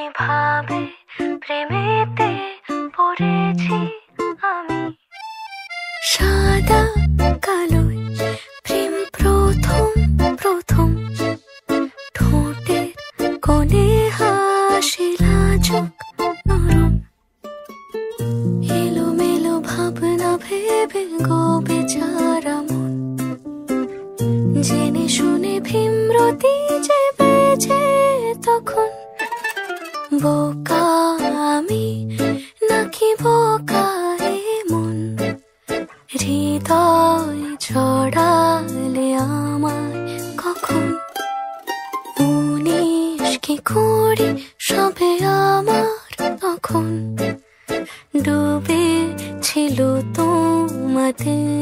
কিভাবে প্রেমেতে পড়েছি আমি। সাদা কালোয় প্রেম প্রথম প্রথম, ঠোঁটের কোণে হাসি লাজুক নরম, এলোমেলো ভাবনা ভেবে গো বেচারা মন, জেনে শুনে ভীমরতি যে বেজে তখন। বোকা আমি নাকি বোকা এ মন, হৃদয় ছড়ালে আমায় কখন। 19 কি 20 সবে আমার তখন, ডুবে ছিল তোমাদের